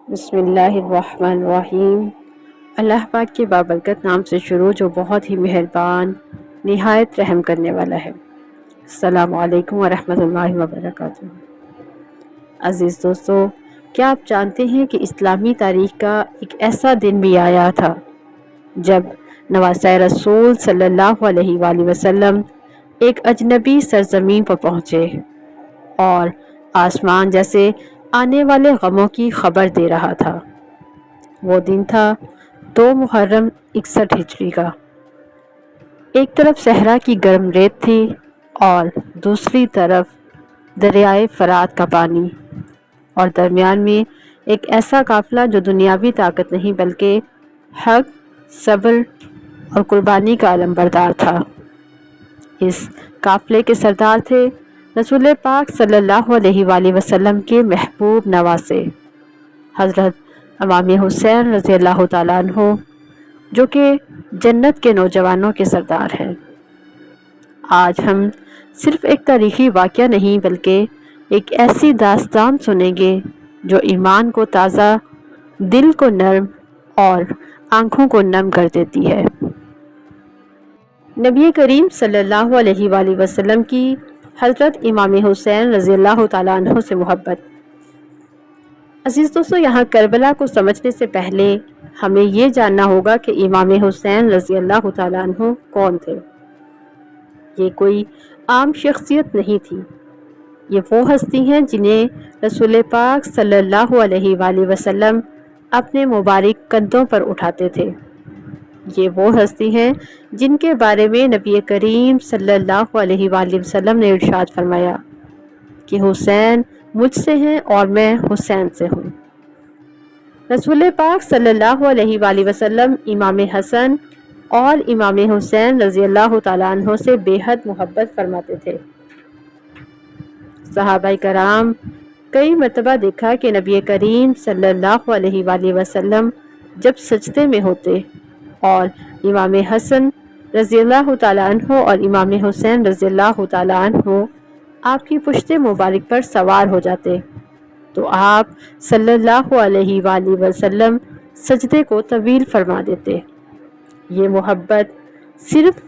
بسم اللہ الرحمن الرحیم۔ اللہ پاک کے بابرکت نام سے شروع جو بہت ہی مہربان نہایت رحم کرنے والا ہے۔ السلام علیکم ورحمۃ اللہ وبرکاتہ۔ عزیز دوستو، کیا آپ جانتے ہیں کہ اسلامی تاریخ کا ایک ایسا دن بھی آیا تھا جب نواسۂ رسول صلی اللہ علیہ وآلہ وسلم ایک اجنبی سرزمین پر پہنچے اور آسمان جیسے آنے والے غموں کی خبر دے رہا تھا۔ وہ دن تھا 2 محرم 61 ہجری کا۔ ایک طرف صحرا کی گرم ریت تھی اور دوسری طرف دریائے فرات کا پانی، اور درمیان میں ایک ایسا قافلہ جو دنیاوی طاقت نہیں بلکہ حق، صبر اور قربانی کا علمبردار تھا۔ اس قافلے کے سردار تھے رسول پاک صلی اللہ علیہ وآلہ وسلم کے محبوب نواسے حضرت امام حسین رضی اللہ تعالیٰ عنہ، جو کہ جنت کے نوجوانوں کے سردار ہیں۔ آج ہم صرف ایک تاریخی واقعہ نہیں بلکہ ایک ایسی داستان سنیں گے جو ایمان کو تازہ، دل کو نرم اور آنکھوں کو نم کر دیتی ہے۔ نبی کریم صلی اللہ علیہ وآلہ وسلم کی حضرت امام حسین رضی اللہ تعالیٰ عنہ سے محبت۔ عزیز دوستو، یہاں کربلا کو سمجھنے سے پہلے ہمیں یہ جاننا ہوگا کہ امام حسین رضی اللہ تعالیٰ عنہ کون تھے۔ یہ کوئی عام شخصیت نہیں تھی، یہ وہ ہستی ہیں جنہیں رسول پاک صلی اللہ علیہ وآلہ وسلم اپنے مبارک کندھوں پر اٹھاتے تھے۔ یہ وہ ہستی ہیں جن کے بارے میں نبی کریم صلی اللہ علیہ وآلہ وسلم نے ارشاد فرمایا کہ حسین مجھ سے ہیں اور میں حسین سے ہوں۔ رسول پاک صلی اللہ علیہ وآلہ وسلم امام حسن اور امام حسین رضی اللہ تعالیٰ عنہ سے بے حد محبت فرماتے تھے۔ صحابہ کرام کئی مرتبہ دیکھا کہ نبی کریم صلی اللہ علیہ وآلہ وسلم جب سجدے میں ہوتے اور امام حسن رضی اللہ تعالیٰ عنہ اور امام حسین رضی اللہ تعالیٰ عنہ آپ کی پشت مبارک پر سوار ہو جاتے تو آپ صلی اللہ علیہ وآلہ وسلم سجدے کو طویل فرما دیتے۔ یہ محبت صرف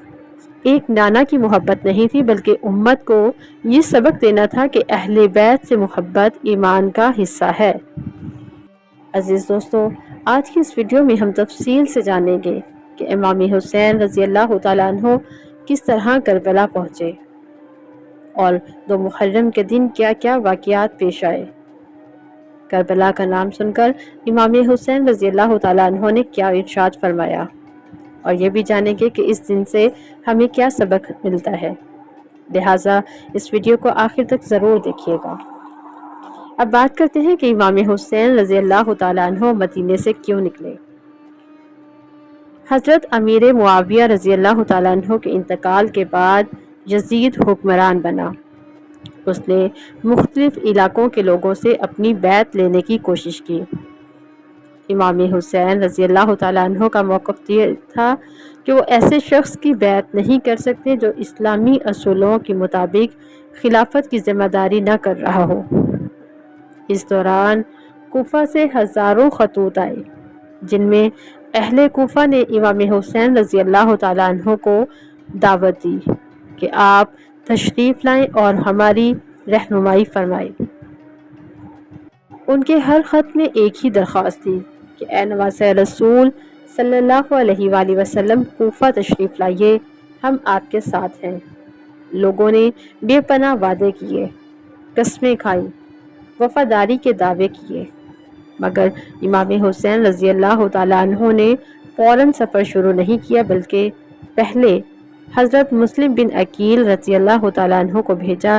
ایک نانا کی محبت نہیں تھی بلکہ امت کو یہ سبق دینا تھا کہ اہل بیت سے محبت ایمان کا حصہ ہے۔ عزیز دوستو، آج کی اس ویڈیو میں ہم تفصیل سے جانیں گے کہ امام حسین رضی اللہ تعالیٰ عنہ کس طرح کربلا پہنچے اور 2 محرم کے دن کیا کیا واقعات پیش آئے۔ کربلا کا نام سن کر امام حسین رضی اللہ تعالیٰ عنہ نے کیا ارشاد فرمایا، اور یہ بھی جانیں گے کہ اس دن سے ہمیں کیا سبق ملتا ہے۔ لہٰذا اس ویڈیو کو آخر تک ضرور دیکھیے گا۔ اب بات کرتے ہیں کہ امام حسین رضی اللہ تعالیٰ عنہ مدینے سے کیوں نکلے۔ حضرت امیر معاویہ رضی اللہ تعالیٰ عنہ کے انتقال کے بعد یزید حکمران بنا۔ اس نے مختلف علاقوں کے لوگوں سے اپنی بیعت لینے کی کوشش کی۔ امام حسین رضی اللہ تعالیٰ عنہ کا موقف یہ تھا کہ وہ ایسے شخص کی بیعت نہیں کر سکتے جو اسلامی اصولوں کے مطابق خلافت کی ذمہ داری نہ کر رہا ہو۔ اس دوران کوفہ سے ہزاروں خطوط آئے جن میں اہل کوفہ نے امام حسین رضی اللہ تعالیٰ عنہ کو دعوت دی کہ آپ تشریف لائیں اور ہماری رہنمائی فرمائیں۔ ان کے ہر خط میں ایک ہی درخواست تھی کہ اے نواسۂ رسول صلی اللہ علیہ وآلہ وسلم، کوفہ تشریف لائیے، ہم آپ کے ساتھ ہیں۔ لوگوں نے بے پناہ وعدے کیے، قسمیں کھائیں، وفاداری کے دعوے کیے، مگر امام حسین رضی اللہ تعالیٰ عنہ نے فوراً سفر شروع نہیں کیا بلکہ پہلے حضرت مسلم بن عقیل رضی اللہ تعالیٰ عنہ کو بھیجا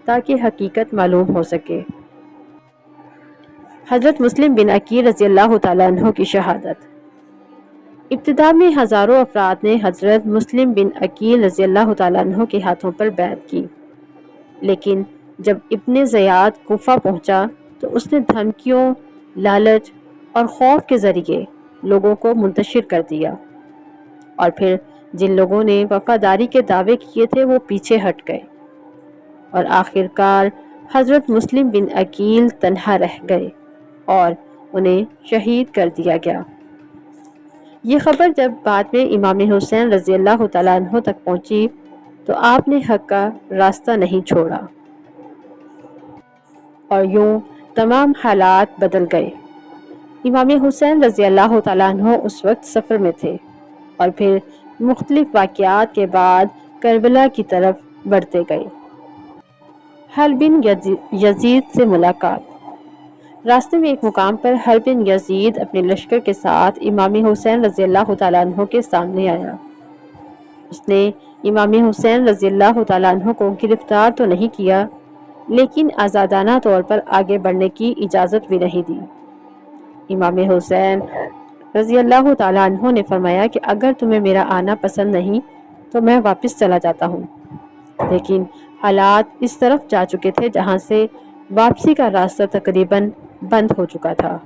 تاکہ حقیقت معلوم ہو سکے۔ حضرت مسلم بن عقیل رضی اللہ تعالیٰ عنہ کی شہادت۔ ابتدا میں ہزاروں افراد نے حضرت مسلم بن عقیل رضی اللہ تعالیٰ عنہ کے ہاتھوں پر بیعت کی، لیکن جب ابن زیاد کوفہ پہنچا تو اس نے دھمکیوں، لالچ اور خوف کے ذریعے لوگوں کو منتشر کر دیا، اور پھر جن لوگوں نے وفاداری کے دعوے کیے تھے وہ پیچھے ہٹ گئے، اور آخر کار حضرت مسلم بن عقیل تنہا رہ گئے اور انہیں شہید کر دیا گیا۔ یہ خبر جب بعد میں امام حسین رضی اللہ تعالیٰ عنہ تک پہنچی تو آپ نے حق کا راستہ نہیں چھوڑا اور یوں تمام حالات بدل گئے۔ امام حسین رضی اللہ تعالیٰ عنہ اس وقت سفر میں تھے اور پھر مختلف واقعات کے بعد کربلا کی طرف بڑھتے گئے۔ حل بن یزید سے ملاقات۔ راستے میں ایک مقام پر حل بن یزید اپنے لشکر کے ساتھ امام حسین رضی اللہ تعالیٰ عنہ کے سامنے آیا۔ اس نے امام حسین رضی اللہ تعالیٰ عنہ کو گرفتار تو نہیں کیا لیکن آزادانہ طور پر آگے بڑھنے کی اجازت بھی نہیں دی۔ امام حسین رضی اللہ تعالیٰ عنہ نے فرمایا کہ اگر تمہیں میرا آنا پسند نہیں تو میں واپس چلا جاتا ہوں، لیکن حالات اس طرف جا چکے تھے جہاں سے واپسی کا راستہ تقریباً بند ہو چکا تھا۔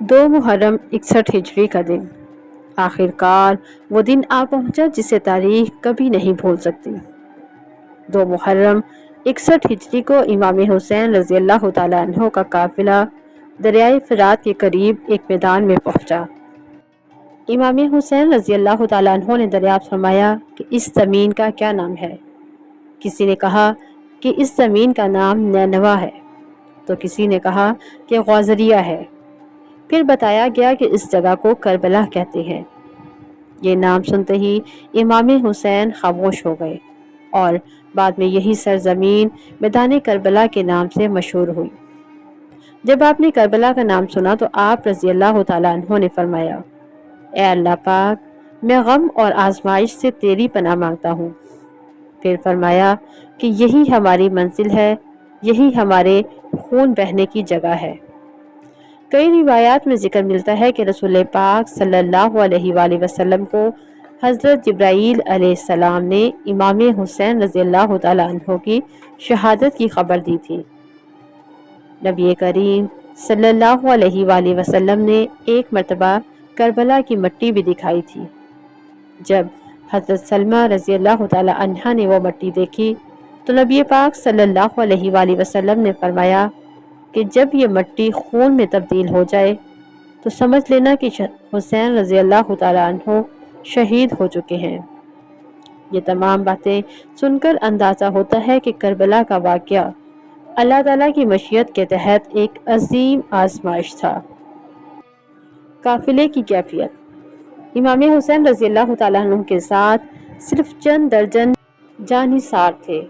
2 محرم 61 ہجری کا دن آخر کار وہ دن آ پہنچا جسے تاریخ کبھی نہیں بھول سکتی۔ 2 محرم 61 ہجری کو امام حسین رضی اللہ تعالیٰ عنہ کا قافلہ دریائے فرات کے قریب ایک میدان میں پہنچا۔ امام حسین رضی اللہ تعالیٰ عنہ نے دریافت فرمایا کہ اس زمین کا کیا نام ہے؟ کسی نے کہا کہ اس زمین کا نام نینوا ہے، تو کسی نے کہا کہ غوزریہ ہے۔ پھر بتایا گیا کہ اس جگہ کو کربلا کہتے ہیں۔ یہ نام سنتے ہی امام حسین خاموش ہو گئے اور بعد میں یہی سرزمین میدان کربلا کے نام سے مشہور ہوئی۔ جب آپ نے کربلا کا نام سنا تو آپ رضی اللہ تعالیٰ عنہ نے فرمایا، اے اللہ پاک، میں غم اور آزمائش سے تیری پناہ مانگتا ہوں۔ پھر فرمایا کہ یہی ہماری منزل ہے، یہی ہمارے خون بہنے کی جگہ ہے۔ کئی روایات میں ذکر ملتا ہے کہ رسول پاک صلی اللہ علیہ وآلہ وسلم کو حضرت جبرائیل علیہ السلام نے امام حسین رضی اللہ تعالیٰ عنہ کی شہادت کی خبر دی تھی۔ نبی کریم صلی اللہ علیہ وآلہ وسلم نے ایک مرتبہ کربلا کی مٹی بھی دکھائی تھی۔ جب حضرت سلمہ رضی اللہ تعالیٰ عنہا نے وہ مٹی دیکھی تو نبی پاک صلی اللہ علیہ وآلہ وسلم نے فرمایا کہ جب یہ مٹی خون میں تبدیل ہو جائے تو سمجھ لینا کہ حسین رضی اللہ تعالیٰ عنہ شہید ہو چکے ہیں۔ یہ تمام باتیں سن کر اندازہ ہوتا ہے کہ کربلا کا واقعہ اللہ تعالیٰ کی مشیت کے تحت ایک عظیم آزمائش تھا۔ قافلے کی کیفیت۔ امام حسین رضی اللہ تعالیٰ عنہ کے ساتھ صرف چند درجن جانثار تھے۔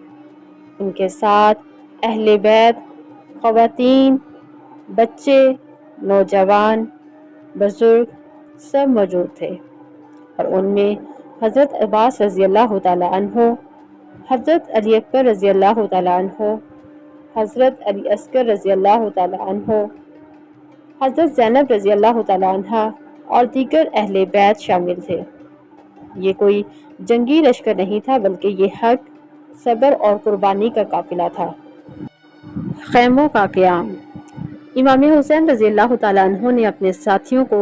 ان کے ساتھ اہل بیت، خواتین، بچے، نوجوان، بزرگ سب موجود تھے اور ان میں حضرت عباس رضی اللہ تعالیٰ عنہ، حضرت علی اکبر رضی اللہ تعالیٰ عنہ، حضرت علی اصغر رضی اللہ تعالیٰ عنہ، حضرت زینب رضی اللہ تعالیٰ عنہ اور دیگر اہل بیت شامل تھے۔ یہ کوئی جنگی لشکر نہیں تھا بلکہ یہ حق، صبر اور قربانی کا قافلہ تھا۔ خیموں کا قیام۔ امام حسین رضی اللہ تعالیٰ عنہ نے اپنے ساتھیوں کو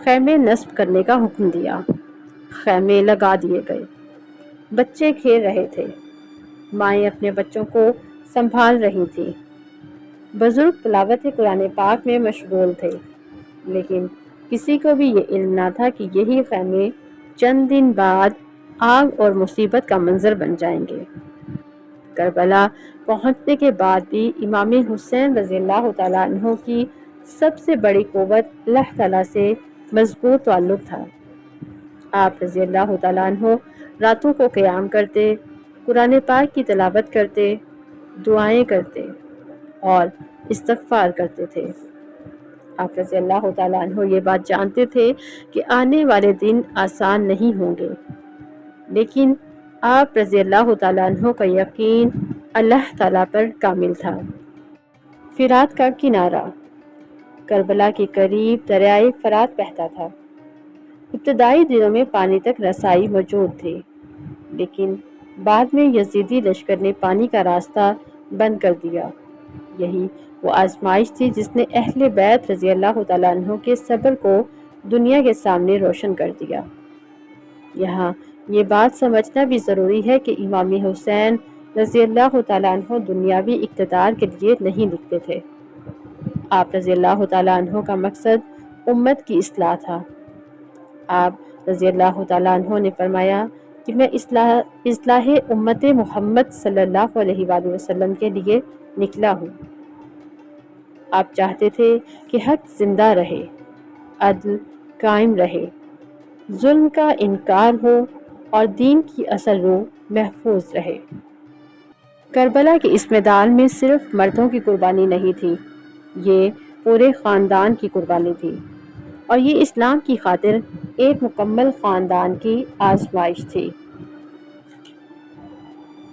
خیمے نصب کرنے کا حکم دیا۔ خیمے لگا دیے گئے۔ بچے کھیل رہے تھے، مائیں اپنے بچوں کو سنبھال رہی تھیں، بزرگ تلاوت قرآن پاک میں مشغول تھے، لیکن کسی کو بھی یہ علم نہ تھا کہ یہی خیمے چند دن بعد آگ اور مصیبت کا منظر بن جائیں گے۔ کربلا پہنچنے کے بعد بھی امام حسین رضی اللہ تعالیٰ عنہ کی سب سے بڑی قوت اللہ تعالیٰ سے مضبوط تعلق تھا۔ آپ رضی اللہ تعالیٰ عنہ راتوں کو قیام کرتے، قرآن پاک کی تلاوت کرتے، دعائیں کرتے اور استغفار کرتے تھے۔ آپ رضی اللہ تعالیٰ عنہ یہ بات جانتے تھے کہ آنے والے دن آسان نہیں ہوں گے، لیکن آپ رضی اللہ تعالیٰ عنہ کا یقین اللہ تعالیٰ پر کامل تھا۔ فرات کا کنارہ۔ کربلا کے قریب دریائے فرات بہتا تھا۔ ابتدائی دنوں میں پانی تک رسائی موجود تھی، لیکن بعد میں یزیدی لشکر نے پانی کا راستہ بند کر دیا۔ یہی وہ آزمائش تھی جس نے اہل بیت رضی اللہ تعالیٰ عنہ کے صبر کو دنیا کے سامنے روشن کر دیا۔ یہاں یہ بات سمجھنا بھی ضروری ہے کہ امام حسین رضی اللہ تعالیٰ عنہ دنیاوی اقتدار کے لیے نہیں لکھتے تھے۔ آپ رضی اللہ تعالیٰ عنہ کا مقصد امت کی اصلاح تھا۔ آپ رضی اللہ تعالیٰ عنہ نے فرمایا کہ میں اصلاح امت محمد صلی اللہ علیہ وآلہ وسلم کے لیے نکلا ہوں۔ آپ چاہتے تھے کہ حق زندہ رہے، عدل قائم رہے، ظلم کا انکار ہو اور دین کی اصل روح محفوظ رہے۔ کربلا کے اس میدان میں صرف مردوں کی قربانی نہیں تھی، یہ پورے خاندان کی قربانی تھی، اور یہ اسلام کی خاطر ایک مکمل خاندان کی آزمائش تھی۔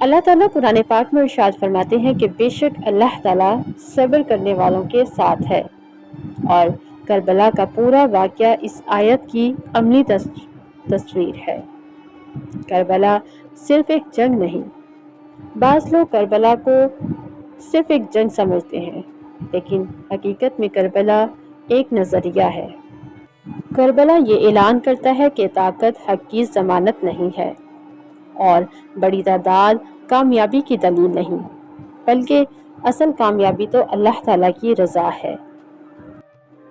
اللہ تعالیٰ قرآن پاک میں ارشاد فرماتے ہیں کہ بے شک اللہ تعالیٰ صبر کرنے والوں کے ساتھ ہے، اور کربلا کا پورا واقعہ اس آیت کی عملی تصویر ہے۔ کربلا صرف ایک جنگ نہیں۔ بعض لوگ کربلا کو صرف ایک جنگ سمجھتے ہیں، لیکن حقیقت میں کربلا ایک نظریہ ہے۔ کربلا یہ اعلان کرتا ہے کہ طاقت حق کی ضمانت نہیں ہے، اور بڑی تعداد کامیابی کی دلیل نہیں، بلکہ اصل کامیابی تو اللہ تعالیٰ کی رضا ہے۔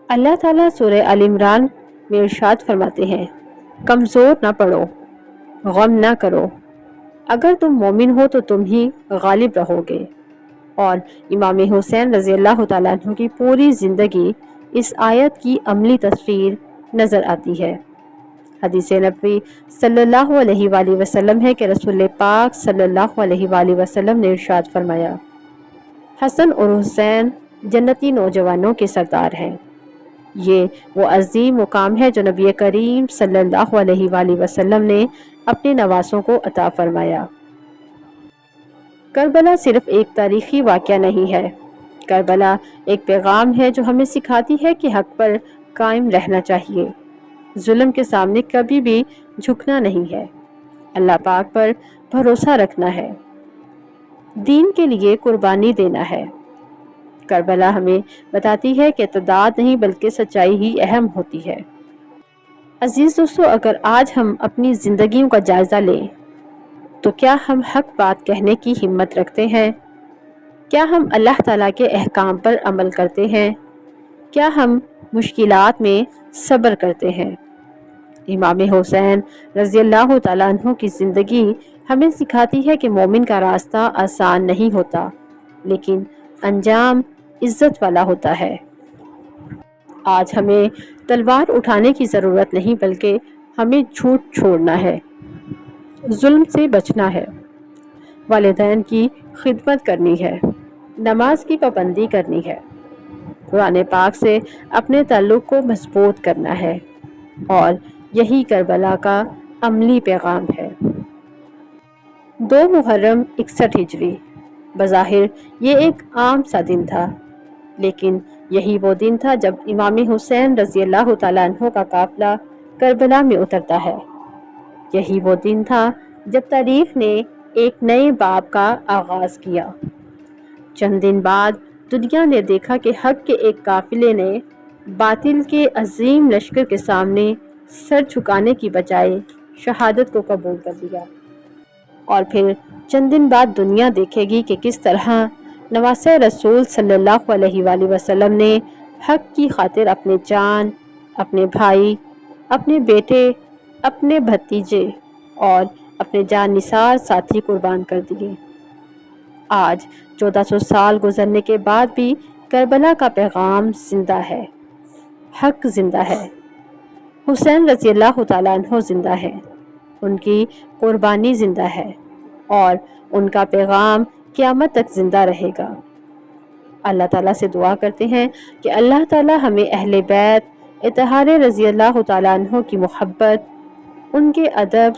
اللہ تعالیٰ سورہ آل عمران میں ارشاد فرماتے ہیں، کمزور نہ پڑو، غم نہ کرو، اگر تم مومن ہو تو تم ہی غالب رہو گے۔ اور امام حسین رضی اللہ تعالیٰ عنہ کی پوری زندگی اس آیت کی عملی تصویر نظر آتی ہے۔ حدیث نبوی صلی اللہ علیہ وآلہ وسلم ہے کہ رسول پاک صلی اللہ علیہ وآلہ وسلم نے ارشاد فرمایا، حسن اور حسین جنتی نوجوانوں کے سردار ہیں۔ یہ وہ عظیم مقام ہے جو نبی کریم صلی اللہ علیہ وآلہ وسلم نے اپنے نواسوں کو عطا فرمایا۔ کربلا صرف ایک تاریخی واقعہ نہیں ہے، کربلا ایک پیغام ہے جو ہمیں سکھاتی ہے کہ حق پر قائم رہنا چاہیے، ظلم کے سامنے کبھی بھی جھکنا نہیں ہے، اللہ پاک پر بھروسہ رکھنا ہے، دین کے لیے قربانی دینا ہے۔ کربلا ہمیں بتاتی ہے کہ تعداد نہیں بلکہ سچائی ہی اہم ہوتی ہے۔ عزیز دوستو، اگر آج ہم اپنی زندگیوں کا جائزہ لیں تو کیا ہم حق بات کہنے کی ہمت رکھتے ہیں؟ کیا ہم اللہ تعالیٰ کے احکام پر عمل کرتے ہیں؟ کیا ہم مشکلات میں صبر کرتے ہیں؟ امام حسین رضی اللہ تعالیٰ عنہ کی زندگی ہمیں سکھاتی ہے کہ مومن کا راستہ آسان نہیں ہوتا، لیکن انجام عزت والا ہوتا ہے۔ آج ہمیں تلوار اٹھانے کی ضرورت نہیں، بلکہ ہمیں جھوٹ چھوڑنا ہے، ظلم سے بچنا ہے، والدین کی خدمت کرنی ہے، نماز کی پابندی کرنی ہے، قرآن پاک سے اپنے تعلق کو مضبوط کرنا ہے، اور یہی کربلا کا عملی پیغام ہے۔ 2 محرم 61 ہجری، بظاہر یہ ایک عام سا دن تھا، لیکن یہی وہ دن تھا جب امام حسین رضی اللہ تعالیٰ عنہ کا قافلہ کربلا میں اترتا ہے۔ یہی وہ دن تھا جب تاریخ نے ایک نئے باب کا آغاز کیا۔ چند دن بعد دنیا نے دیکھا کہ حق کے ایک قافلے نے باطل کے عظیم لشکر کے سامنے سر جھکانے کی بجائے شہادت کو قبول کر لیا، اور پھر چند دن بعد دنیا دیکھے گی کہ کس طرح نواسۂ رسول صلی اللہ علیہ وآلہ وسلم نے حق کی خاطر اپنے جان، اپنے بھائی، اپنے بیٹے، اپنے بھتیجے اور اپنے جان نثار ساتھی قربان کر دیے۔ آج 1400 سال گزرنے کے بعد بھی کربلا کا پیغام زندہ ہے، حق زندہ ہے، حسین رضی اللہ تعالیٰ عنہ زندہ ہے، ان کی قربانی زندہ ہے، اور ان کا پیغام قیامت تک زندہ رہے گا۔ اللہ تعالیٰ سے دعا کرتے ہیں کہ اللہ تعالیٰ ہمیں اہل بیت اطہار رضی اللہ تعالیٰ عنہ کی محبت، ان کے ادب،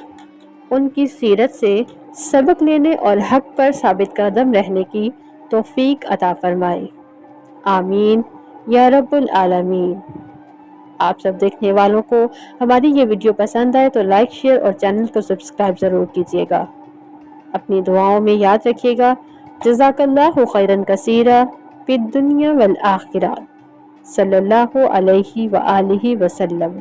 ان کی سیرت سے سبق لینے اور حق پر ثابت قدم رہنے کی توفیق عطا فرمائے۔ آمین یا رب العالمین۔ آپ سب دیکھنے والوں کو ہماری یہ ویڈیو پسند آئے تو لائک، شیئر اور چینل کو سبسکرائب ضرور کیجیے گا۔ اپنی دعاؤں میں یاد رکھیے گا۔ جزاک اللہ خیرا کثیرا فی الدنیا والآخرہ۔ صلی اللہ علیہ وآلہ وسلم۔